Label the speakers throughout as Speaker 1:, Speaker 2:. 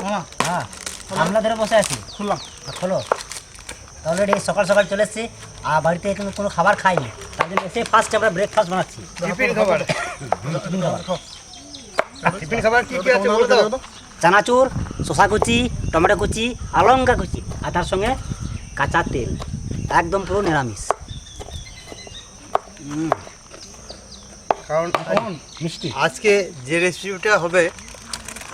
Speaker 1: হ্যাঁ আমরা ধরে বসে আছি।
Speaker 2: খুললাম।
Speaker 1: খোলো। অলরেডি সকাল সকাল চলে এসেছি আর বাড়িতে এখন কোনো খাবার খাইনি, তার জন্য এসে ফার্স্ট আমরা ব্রেকফাস্ট বানাচ্ছি।
Speaker 3: টিফিন খাবার। টিফিন খাবার কি কি আছে বলো তো?
Speaker 1: চানাচুর, শসা কুচি, টমেটো কুচি, লঙ্কা কুচি আর তার সঙ্গে কাঁচা তেল, একদম পুরো নিরামিষ।
Speaker 3: কারণ
Speaker 1: মিষ্টি
Speaker 3: আজকে যে রেসিপিটা হবে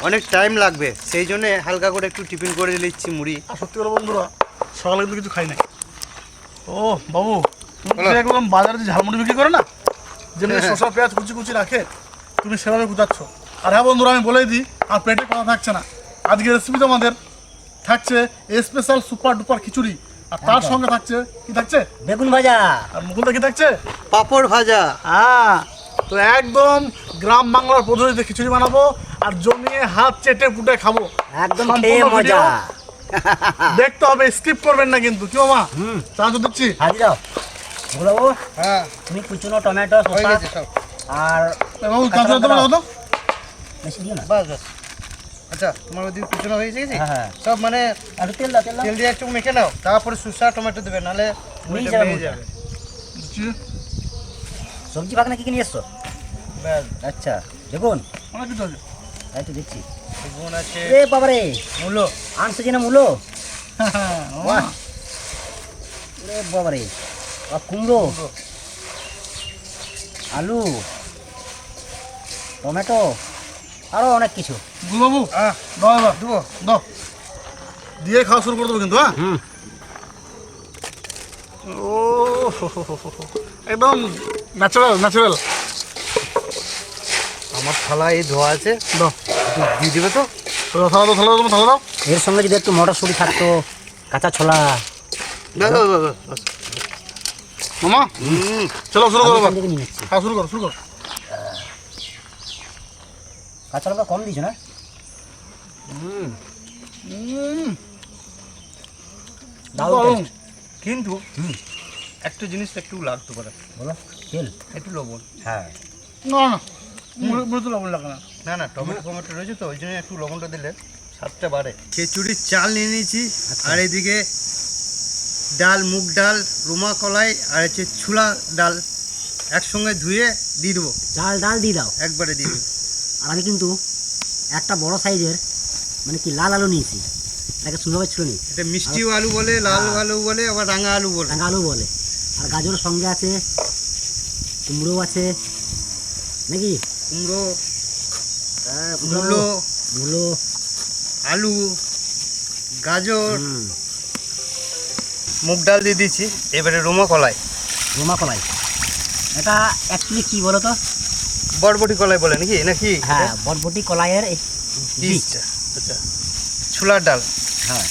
Speaker 3: অনেক টাইম লাগবে, সেই জন্য হালকা করে একটু টিফিন করে নিচ্ছি মুড়ি।
Speaker 2: আর সত্যি কথা বন্ধুরা, সকালে কিন্তু কিছু খাই নাই। ও বাবু, তুমি
Speaker 3: বলো।
Speaker 2: যে একদম বাজারে যে ঝালমুড়ি বিক্রি করে না, যেমনি
Speaker 3: হ্যাঁ।
Speaker 2: শসা পেঁয়াজ কুচি কুচি রাখে, তুমি সেভাবে কুচাচ্ছ। আর হ্যাঁ বন্ধুরা, আমি বলেই দিই, আর পেটে কথা থাকছে না। আজকে রেসিপিতে আমাদের থাকছে স্পেশাল সুপার ডুপার খিচুড়ি, আর তার সঙ্গে থাকছে কি থাকছে,
Speaker 1: বেগুন ভাজা।
Speaker 2: আর মুকুলদা কি থাকছে,
Speaker 3: পাঁপড় ভাজা।
Speaker 2: হ্যাঁ। তো একদম গ্রাম বাংলার পদ্ধতিতে খিচুড়ি বানাবো আর জমিয়ে হাত চেটে পুটে খাবো।
Speaker 1: একদম
Speaker 2: সম্পূর্ণ
Speaker 1: খেয়ে মজা।
Speaker 2: ভিডিও দেখতে হবে, স্কিপ করবেন না কিন্তু। কি মামা, চানাচু দিচ্ছি।
Speaker 1: হাজির দাও বাবু,
Speaker 3: হ্যাঁ
Speaker 1: তুমি কুচুনো টমেটো
Speaker 3: হয়ে
Speaker 1: শসা
Speaker 3: গেছে সব।
Speaker 1: আর
Speaker 2: বাবু চানাচু দিতে পারো তো?
Speaker 1: বেশি দিও না।
Speaker 3: বাস বাস। আচ্ছা, তোমার ওদিকে কুচনো হয়ে গেছে?
Speaker 1: হ্যাঁ।
Speaker 3: সব মানে
Speaker 1: একটু তেল দাও, তেল দাও।
Speaker 3: তেল দিয়ে একটু মেখে নাও, তারপরে শসা টমেটো দেবে, নাহলে
Speaker 1: মিলিয়ে
Speaker 3: মুড়িটা
Speaker 1: যাবে
Speaker 3: ভেঙে যাবে।
Speaker 2: দিচ্ছি।
Speaker 1: সবজি বাগানে কি কি নিয়ে এসছো?
Speaker 3: ব্যাস,
Speaker 1: আচ্ছা দেখুন,
Speaker 2: অনেক কিছু আছে।
Speaker 1: তাই তো দেখছি।
Speaker 3: বেগুন আছে,
Speaker 1: এ বাবারে,
Speaker 3: মূলো।
Speaker 1: আনছে যে না মূলো।
Speaker 2: বাহ,
Speaker 1: এ বাবারে, আর কুমড়ো, আলু, টমেটো, আরো অনেক কিছু।
Speaker 2: বাবু
Speaker 3: আহ,
Speaker 2: দাও দাও
Speaker 3: দেবো।
Speaker 2: দাও, দিয়ে খাওয়া শুরু করে দেবো কিন্তু। হ্যাঁ, ও একদম ন্যাচারাল ন্যাচারাল।
Speaker 3: আমার থালা এই ধোয়া আছে,
Speaker 2: দাও,
Speaker 3: একটু দিয়ে দেবে তো?
Speaker 2: থালা দাও, থালা দাও, থালা দাও।
Speaker 1: এর সঙ্গে যদি একটু মটরশুঁটি থাকতো, কাঁচা ছোলা।
Speaker 3: দাও, দাও, দাও, দাও।
Speaker 2: মামা চলো শুরু করো,
Speaker 1: এখান থেকে নিয়ে নিচ্ছি।
Speaker 2: খাওয়া শুরু করো, শুরু করো।
Speaker 1: কাঁচা লঙ্কা কম দিছো না? দারুণ
Speaker 2: দারুণ।
Speaker 1: taste।
Speaker 3: কিন্তু একটা জিনিস একটু লাগতে পারে,
Speaker 1: বলো, তেল।
Speaker 3: একটু লবণ।
Speaker 1: হ্যাঁ,
Speaker 2: না না, মুড়ি তো লবণ লাগে না।
Speaker 3: না না, টমেটো টমেটো রয়েছে তো, ওই জন্য একটু লবণটা দিলে স্বাদটা বাড়ে। খিচুড়ির চাল নিয়ে নিয়েছি, আর এদিকে ডাল, মুগ ডাল, রুমা কলাই, আর হচ্ছে ছোলা ডাল একসঙ্গে ধুয়ে দিয়ে দেবো,
Speaker 1: চাল ডাল দিয়ে দাও।
Speaker 3: একবারে দিয়ে দেবো।
Speaker 1: আর আমি কিন্তু একটা বড় সাইজের মানে কি লাল আলু নিয়েছি, তাকে সুন্দরভাবে ছিল নি,
Speaker 3: এটা মিষ্টি আলু বলে, লাল আলু বলে, আবার রাঙা আলু বলে।
Speaker 1: রাঙা আলু বলে। আর গাজরের সঙ্গে আছে, কুমড়ো আছে নাকি,
Speaker 3: কুমড়ো,
Speaker 1: মূলো,
Speaker 3: মূলো,
Speaker 1: মূলো,
Speaker 3: আলু, গাজর,
Speaker 1: হুম,
Speaker 3: মুগ ডাল দিয়ে দিয়েছি, এবারে রুমা কলাই।
Speaker 1: রোমা কলাই। এটা অ্যাকচুয়ালি কি বলো তো?
Speaker 3: বরবটি কলাই বলে নাকি, নাকি
Speaker 1: হ্যাঁ, বটবটি কলাইয়ের এই বীজ।
Speaker 3: বীজটা। আচ্ছা, ছোলার ডাল।
Speaker 1: হ্যাঁ,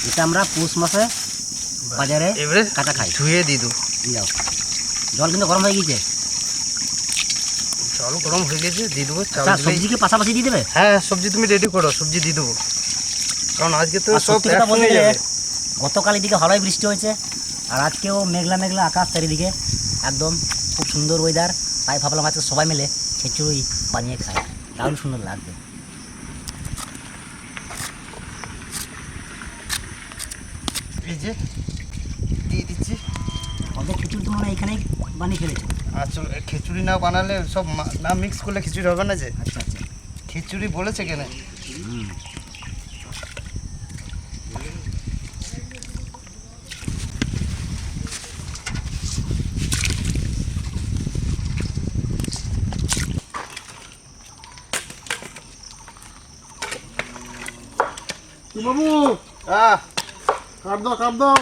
Speaker 1: এটা আমরা পৌষ মাসে বাজারে
Speaker 3: এবারে
Speaker 1: কাঁচা খাই।
Speaker 3: ধুয়ে দিয়ে দেবো।
Speaker 1: দিয়ে দাও। জল কিন্তু গরম হয়ে গিয়েছে।
Speaker 3: জল গরম হয়ে গেছে, দিয়ে দেবো চাল
Speaker 1: আচ্ছা,
Speaker 3: দিলেই।
Speaker 1: সবজিকে পাশাপাশি দিয়ে দেবে?
Speaker 3: হ্যাঁ, সবজি তুমি রেডি করো, সবজি দিয়ে দেবো, কারণ আজকে তো
Speaker 1: আর
Speaker 3: সব
Speaker 1: সত্যি কথা বলতে
Speaker 3: একসঙ্গে
Speaker 1: গেলে
Speaker 3: যাবে।
Speaker 1: গতকাল এদিকে ভালোই বৃষ্টি হয়েছে, আর আজকেও মেঘলা মেঘলা আকাশ, চারিদিকে একদম খুব সুন্দর ওয়েদার। তাই ভাবলাম আজকে সবাই মিলে খিচুড়ি বানিয়ে খাই, দারুণ সুন্দর লাগবে।
Speaker 3: এই যে দিয়ে দিচ্ছি।
Speaker 1: ওদের খিচুড়ি তোমরা এখানেই বানিয়ে ফেলেছো?
Speaker 3: আসলে খিচুড়ি না বানালে, সব না মিক্স করলে খিচুড়ি হবে না যে।
Speaker 1: আচ্ছা আচ্ছা।
Speaker 3: খিচুড়ি বলেছে কেন?
Speaker 2: কি বাবু,
Speaker 3: আহ,
Speaker 2: কাট দাও, কাট দাও।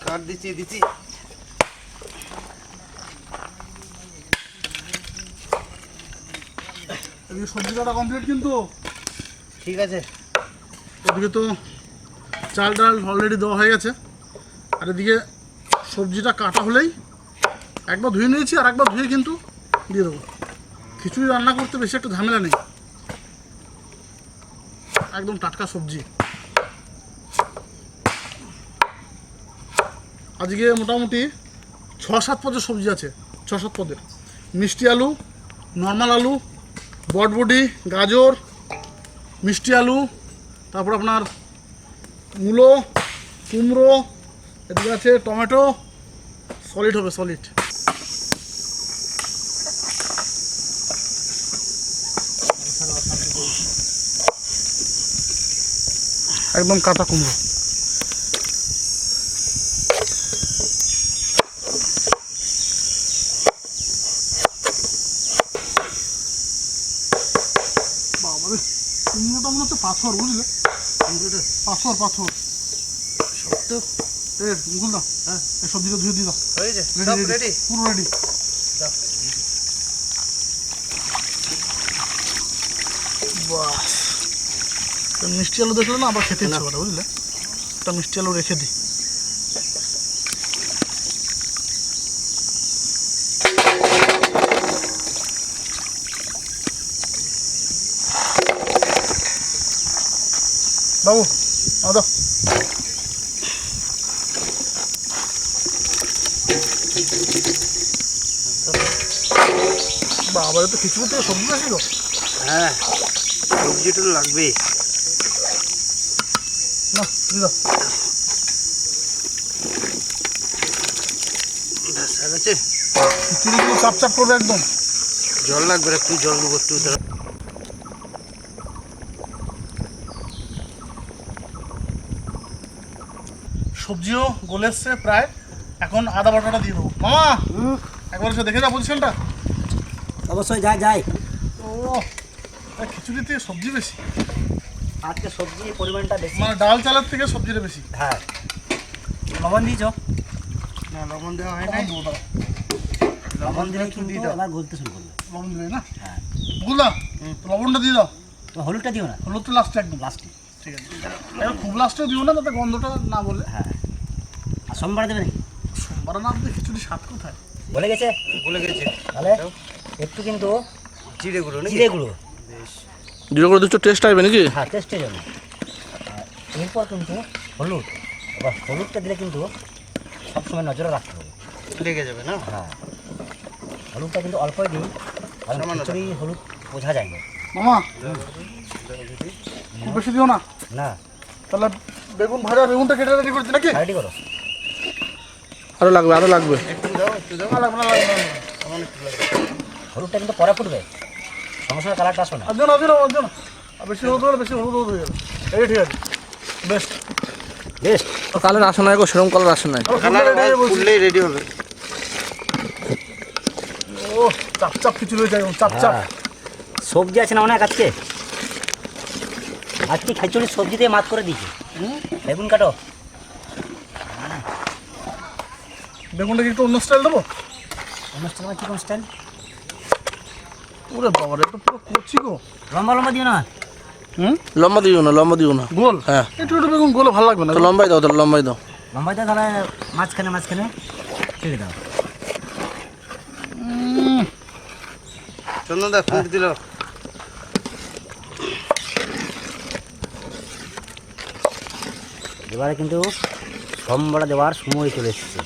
Speaker 3: কাট দিচ্ছি দিচ্ছি।
Speaker 2: এদিকে সবজি কাটা কমপ্লিট কিন্তু।
Speaker 3: ঠিক আছে।
Speaker 2: ওদিকে তো চাল ডাল অলরেডি দেওয়া হয়ে গেছে, আর এদিকে সবজিটা কাটা হলেই একবার ধুয়ে নিয়েছি, আর একবার ধুয়ে কিন্তু দিয়ে দেবো। খিচুড়ি রান্না করতে বেশি একটা ঝামেলা নেই, একদম টাটকা সবজি। আজকে মোটামুটি 6-7 পদের সবজি আছে, 6-7 পদের। মিষ্টি আলু, নর্মাল আলু, বটবটি, গাজর, মিষ্টি আলু, তারপর আপনার মূলো, কুমড়ো, এদিকে আছে টমেটো, সলিড হবে সলিড। একদম কাঁচা কুমড়ো। বাবারে, কুমড়োটা মনে হচ্ছে পাথর, বুঝলে? পাথর পাথর
Speaker 3: শক্ত
Speaker 2: মুকুল দাও। হ্যাঁ, এই সবজিটা ধুয়ে দিয়ে দাও।
Speaker 3: হয়েছে,
Speaker 2: রেডি
Speaker 3: সব
Speaker 2: রেডি,
Speaker 3: রেডি।
Speaker 2: পুরো রেডি।
Speaker 3: দাও।
Speaker 2: বাস, তো মিষ্টি আলু দেখলে না আবার খেতে ইচ্ছে করে, বুঝলে? একটা মিষ্টি আলু রেখে দিই। বাবু দাও। বাবারে, তো খিচুড়ি থেকে সবজি আসিল।
Speaker 3: হ্যাঁ, সবজিটা তো লাগবেই।
Speaker 2: না দিয়ে দাও।
Speaker 3: ব্যাস, আর আছে?
Speaker 2: খিচুড়িগুলো চাপ চাপ করবে একদম।
Speaker 3: জল লাগবে, একটু জল দেবো একটু দাঁড়া।
Speaker 2: সবজিও গলে এসছে প্রায়, এখন আদা বাটাটা দিয়ে দেবো। মামা একবার এসে দেখে যা পজিশনটা।
Speaker 1: অবশ্যই যাই যাই।
Speaker 2: ও, খিচুড়ি থেকে সবজি বেশি,
Speaker 1: আজকে সবজির পরিমাণটা বেশি।
Speaker 2: মানে ডাল চালের থেকে সবজিটা বেশি।
Speaker 1: হ্যাঁ, লবণ দিয়েছ?
Speaker 3: না, লবণ দেওয়া হয় নাই।
Speaker 1: লবণ দিলে
Speaker 3: একটু
Speaker 1: কিন্তু
Speaker 3: দিয়ে দাও।
Speaker 1: এবার গলতে শুরু করবে।
Speaker 2: লবণ দিবে না?
Speaker 1: হ্যাঁ,
Speaker 2: বুঝলা, লবণটা দিয়ে দাও।
Speaker 1: তো হলুদটা দিও না,
Speaker 2: হলুদ তো লাস্টে একদম।
Speaker 1: লাস্টে।
Speaker 2: ঠিক আছে, এবার খুব লাস্টেও দিও না, তাতে গন্ধটা না বলে।
Speaker 1: হ্যাঁ, আর সোমবার দেবে নাকি?
Speaker 2: সোমবার না দিলে খিচুড়ি স্বাদ কোথায়?
Speaker 1: বলে গেছে
Speaker 3: বলে গেছে।
Speaker 1: তাহলে একটু কিন্তু
Speaker 3: জিরে গুঁড়ো নাকি?
Speaker 1: জিরে গুঁড়ো।
Speaker 3: বেশ।
Speaker 2: জিরে করে দিচ্ছ, টেস্ট আসবে নাকি?
Speaker 1: হ্যাঁ, টেস্টের জন্য। আর এরপর কিন্তু হলুদ, এবার হলুদটা দিলে কিন্তু সবসময় নজরে রাখতে হবে।
Speaker 3: লেগে যাবে না?
Speaker 1: হ্যাঁ, হলুদটা কিন্তু অল্পই দিই, কারণ
Speaker 3: সামান্য
Speaker 1: খিচুড়ি হলুদ বোঝা যায় না।
Speaker 2: মামা খুব বেশি দিও না।
Speaker 1: না,
Speaker 2: তাহলে বেগুন ভাজা, বেগুনটা কেটে রেডি করছি নাকি?
Speaker 1: রেডি করো।
Speaker 2: আরো লাগবে, আরো লাগবে।
Speaker 3: একটু দাও, একটু দাও।
Speaker 2: না লাগবে, না লাগবে, না লাগবে।
Speaker 3: সামান্য একটু লাগবে।
Speaker 1: হলুদটা কিন্তু পরে ফুটবে, সঙ্গে সঙ্গে কালারটা আসবে না।
Speaker 2: আর দিও না, দিও না, দিও না। আর বেশি হলুদ হলে বেশি হলুদ হয়ে যাবে। এই ঠিক আছে, বেস্ট।
Speaker 1: বেস্ট।
Speaker 2: কালার আসে না গো, সেরকম কালার আসে নাই।
Speaker 3: কালার ফুললেই রেডি হবে।
Speaker 2: ও, চাপ চাপ খিচুড়ি হয়ে যায়, চাপ চাপ।
Speaker 1: হ্যাঁ, সবজি আছে না অনেক আজকে। আজকে খিচুড়ি সবজি দিয়ে মাছ করে দিয়েছি। বেগুন কাটো।
Speaker 2: বেগুনটা কি একটু অন্য স্টাইল দেবো?
Speaker 1: অনুষ্ঠান মানে চিকন স্টাইল।
Speaker 2: ওরে বাবা, এটা পুরো করছি গো।
Speaker 1: লম্বা লম্বা দিও না।
Speaker 4: লম্বা দিও না, লম্বা দিও না।
Speaker 2: গোল?
Speaker 4: হ্যাঁ।
Speaker 2: একটু একটু বেগুন গোলে ভালো লাগবে না।
Speaker 4: তো লম্বাই দাও, তাহলে লম্বাই দাও।
Speaker 1: লম্বাইটা তাহলে মাঝখানে মাঝখানে কেটে দাও।
Speaker 3: চন্দন দা ফুট দিল।
Speaker 1: এবারে কিন্তু সম্বরা দেওয়ার সময় চলে এসেছে।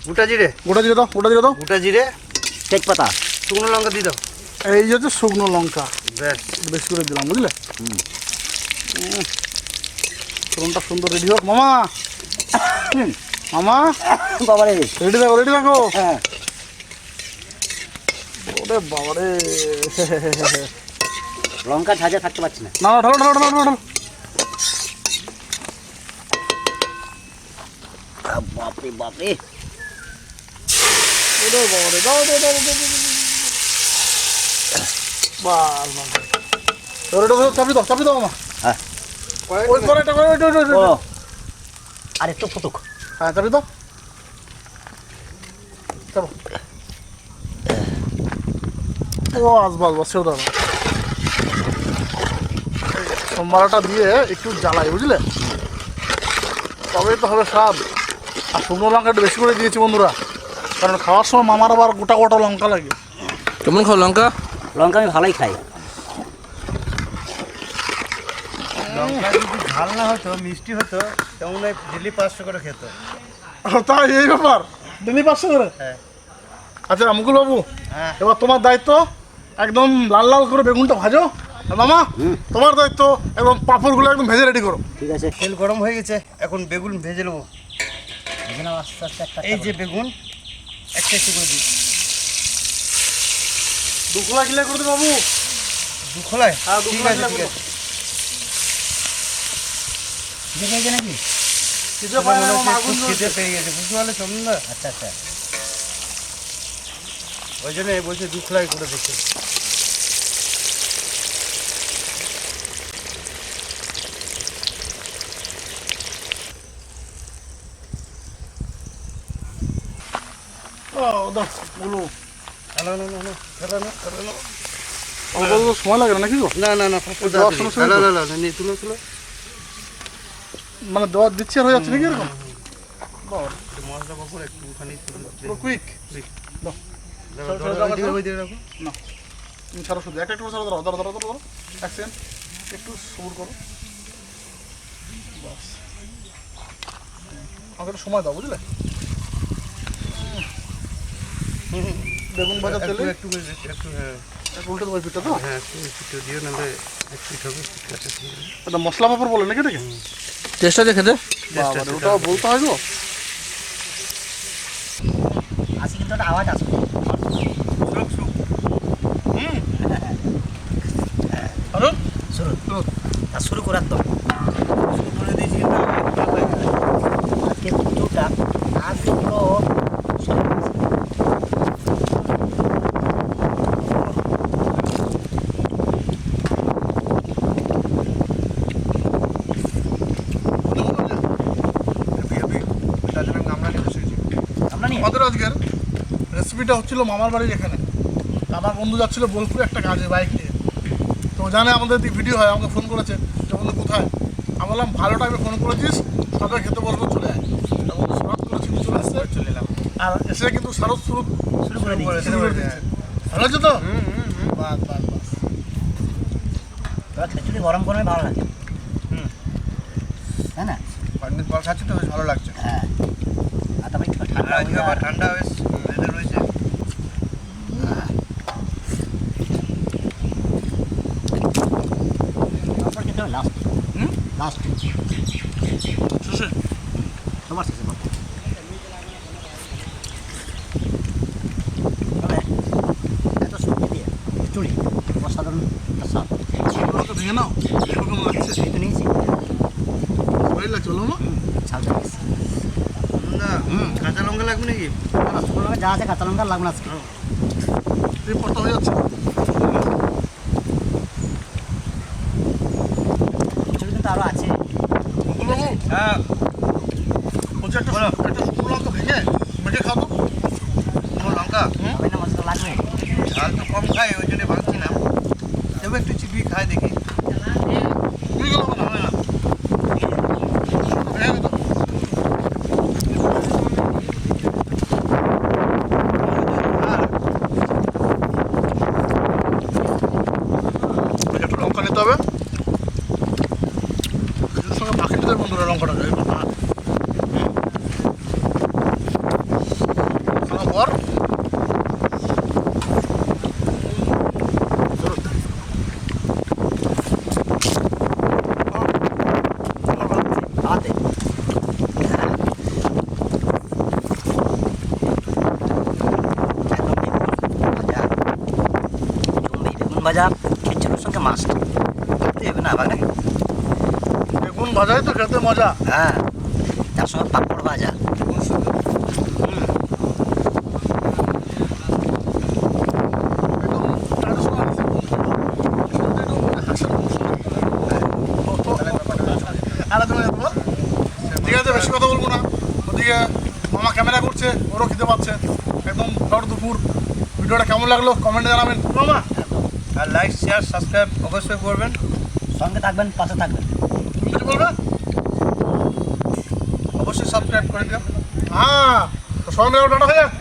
Speaker 3: গোটা জিরে,
Speaker 2: গোটা জিরে দাও, গোটা জিরে দাও।
Speaker 3: গোটা জিরে,
Speaker 1: তেজপাতা।
Speaker 3: শুকনো লঙ্কা দিয়ে দাও।
Speaker 2: এই যে হচ্ছে শুকনো লঙ্কা,
Speaker 3: ব্যাস।
Speaker 2: একটু বেশি করে দিলাম, বুঝলে? ফোড়নটা সুন্দর রেডি হোক। মামা, মামা
Speaker 1: বাবারে।
Speaker 2: রেডি থাকো, রেডি থাকো।
Speaker 1: হ্যাঁ,
Speaker 2: ওরে বাবারে।
Speaker 1: লঙ্কা ঝাঁঝা থাকতে পারছি না।
Speaker 2: না না, ঢালো ঢালো ঢালো ঢালো।
Speaker 1: বাপরে বাপরে।
Speaker 2: ওরে বাবারে, দাও দাও দাও দাও। বাস বাস। এবার এটা চাপি দাও, চাপি দাও মামা।
Speaker 1: হ্যাঁ।
Speaker 2: ওই পরে এটা করে, ওই
Speaker 1: ও, আর একটু ফুটুক।
Speaker 2: হ্যাঁ, চাপি দাও। চাপো। ও বাস বাস, সেও দাও। সোমবারটা দিয়ে একটু জ্বালাই, বুঝলে? তবেই তো হবে স্বাদ। আর শুকনো লঙ্কা একটু বেশি করে দিয়েছি বন্ধুরা, কারণ খাওয়ার সময় মামার আবার গোটা গোটা লঙ্কা লাগে।
Speaker 4: কেমন খাও লঙ্কা?
Speaker 1: লঙ্কা আমি ভালোই খাই।
Speaker 3: লঙ্কা যদি ঝাল না হতো, মিষ্টি হতো, তেমন ডেলি 500 করে খেত।
Speaker 2: তাই এই ব্যাপার, ডেলি 500 করে?
Speaker 3: হ্যাঁ।
Speaker 2: আচ্ছা মুকুল বাবু,
Speaker 3: হ্যাঁ।
Speaker 2: এবার তোমার দায়িত্ব, একদম লাল লাল করে বেগুনটা ভাজো, আর মামা তোমার দায়িত্ব এবং পাঁপড়গুলো একদম ভেজে রেডি করো।
Speaker 1: ঠিক আছে,
Speaker 3: তেল গরম হয়ে গেছে, এখন বেগুন ভেজে নেবো।
Speaker 1: ভেজে নাও আস্তে আস্তে একটা
Speaker 3: এই যে বেগুন একটা একটু করে দিই।
Speaker 2: দুখোলা কিলা করে দিই বাবু।
Speaker 3: দু খোলায়?
Speaker 2: হ্যাঁ, দু
Speaker 3: ঠিক
Speaker 2: খোলা
Speaker 3: আছে
Speaker 2: কিলা
Speaker 3: ঠিক
Speaker 2: করো।
Speaker 3: আছে।
Speaker 1: ভেজে গেছে নাকি?
Speaker 2: কিছু
Speaker 3: আমার
Speaker 2: পায় না,
Speaker 3: মনে হচ্ছে
Speaker 2: আগুন
Speaker 3: খুব
Speaker 2: জ্বলছে।
Speaker 3: খিদে পেয়ে গেছে, বুঝতে পারলে চন্দা?
Speaker 1: আচ্ছা আচ্ছা,
Speaker 3: ওই জন্য বলছে দু খোলাই করে দিচ্ছে।
Speaker 2: ও, দাও, গুলো।
Speaker 3: না না না না, খেলা না খেলা না।
Speaker 2: অল্প অল্প সময় লাগে না নাকি গো?
Speaker 3: না না না,
Speaker 2: দেওয়ার সঙ্গে সঙ্গে তো?
Speaker 3: না নিয়ে তুলো তুলো।
Speaker 2: মানে দেওয়া দিচ্ছে আর হয়ে যাচ্ছে নাকি এরকম?
Speaker 3: মশলা পাপড় একটুখানি
Speaker 2: পুরো কুইক।
Speaker 3: ওই দিকে রাখো।
Speaker 2: না, তুমি ছাড়ো শুধু একটা একটু ছাড়ো, ধরো ধরো ধরো ধরো, এক সেকেন্ড একটু সবুর করো। বাস, আমাকে একটু সময় দাও, বুঝলে? বেগুন ভাজা তেলে
Speaker 3: একটু করে দিচ্ছি, একটু হ্যাঁ
Speaker 2: উল্টে দেবো পিঠটা তো।
Speaker 3: হ্যাঁ একটু দিও, নাহলে এক পিঠ হবে। ঠিক আছে ঠিক আছে।
Speaker 2: এটা মশলা পাপড় বলে নাকি এটাকে?
Speaker 4: টেস্টটা দেখে দে।
Speaker 2: বাবা রে, ওটাও বলতে হয় গো।
Speaker 1: আসি কিন্তু একটা আওয়াজ আসবে।
Speaker 2: আরো
Speaker 1: শুরু তা শুরু করে একদম।
Speaker 3: শুরু করে দিয়েছি কিন্তু
Speaker 1: আজকে ভিডিওটা আজকে পুরো
Speaker 3: তার জন্য আমরা নিয়ে বসেছি।
Speaker 1: আমরা নিয়ে
Speaker 2: আমাদের আজকের রেসিপিটা হচ্ছিল মামার বাড়ির এখানে। আমার বন্ধু যাচ্ছিল বোলপুরে একটা কাজে বাইক নিয়ে। তো জানে আমাদের ভিডিও হয়, আমাকে ফোন করেছে যে বন্ধু কোথায়। আমি বললাম ভালো টাইমে ফোন করেছিস, সবাই খেতে বসবো, চলে আয়। এবং শরৎ করেছি, চলে আসছে,
Speaker 3: চলে এলাম।
Speaker 2: আর এসে কিন্তু শরৎ শুরু
Speaker 1: শুরু করে দিচ্ছি।
Speaker 2: শুরু করে দিচ্ছে। ভালো আছে তো? বাস বাস বাস।
Speaker 1: তোরা খিচুড়ি গরম গরমে ভালো লাগে, তাই না?
Speaker 3: পানির জল খাচ্ছি তো বেশ ভালো লাগছে।
Speaker 1: হ্যাঁ, আর তারপরে একটু ঠান্ডা
Speaker 3: আজকে আবার ঠান্ডা বেশ ওয়েদার রয়েছে।
Speaker 1: তারপর কিন্তু লাস্ট লাস্ট
Speaker 2: শেষে
Speaker 1: তোমার শেষে বল। তবে এত সবজি দিয়ে খিচুড়ি অসাধারণ একটা স্বাদ।
Speaker 2: ওটা ভেঙে নাও, দেখো কেমন লাগছে।
Speaker 1: এই তো নিয়েছি,
Speaker 2: ভালো লাগছে বলো মা?
Speaker 1: ছালটা নিয়েছি।
Speaker 3: না কাঁচা লঙ্কা লাগবে নাকি?
Speaker 1: না, শুকনো লঙ্কা যা আছে কাঁচা লঙ্কা লাগবে না আজকে।
Speaker 2: এই পটটা হয়ে যাচ্ছে।
Speaker 1: খিচুড়ি কিন্তু আরও আছে।
Speaker 2: বলো বাবু,
Speaker 3: হ্যাঁ
Speaker 2: বলছি একটা শুকনো লঙ্কা ভেঙে মেখে খাও তো।
Speaker 3: লঙ্কা
Speaker 1: হবে না, মশলা লাগবে।
Speaker 3: ঝাল তো কম খাই, ওই জন্য ভাবছি না। তবে একটু চিবিয়ে খাই দেখি।
Speaker 2: তুমি গেলো না, হবে না। ভেঙে দিত। একটু লঙ্কা নিতে হবে, এর সঙ্গে মাখিয়ে নিতে হবে বন্ধুরা লঙ্কাটা। পর
Speaker 1: খাওয়াতে বেগুন ভাজা খিচুড়ির সঙ্গে মাছ ভাবতে হবে না বাগানে।
Speaker 2: বেগুন ভাজাই তো খেতে মজা।
Speaker 1: হ্যাঁ, তার সঙ্গে পাঁপড় ভাজা।
Speaker 2: ঠিক আছে, বেশি কথা বলবো না। ওদিকে মামা ক্যামেরা করছে, ওরও খেতে পাচ্ছে। একদম ভর দুপুর। ভিডিওটা কেমন লাগলো কমেন্টে জানাবেন মামা।
Speaker 3: আর লাইক শেয়ার সাবস্ক্রাইব অবশ্যই করবেন।
Speaker 1: সঙ্গে থাকবেন, পাশে থাকবেন।
Speaker 2: তুমি কিছু বলবে?
Speaker 3: অবশ্যই সাবস্ক্রাইব করে দিও।
Speaker 2: হ্যাঁ, তো সঙ্গে ডাটা হয়ে যাক।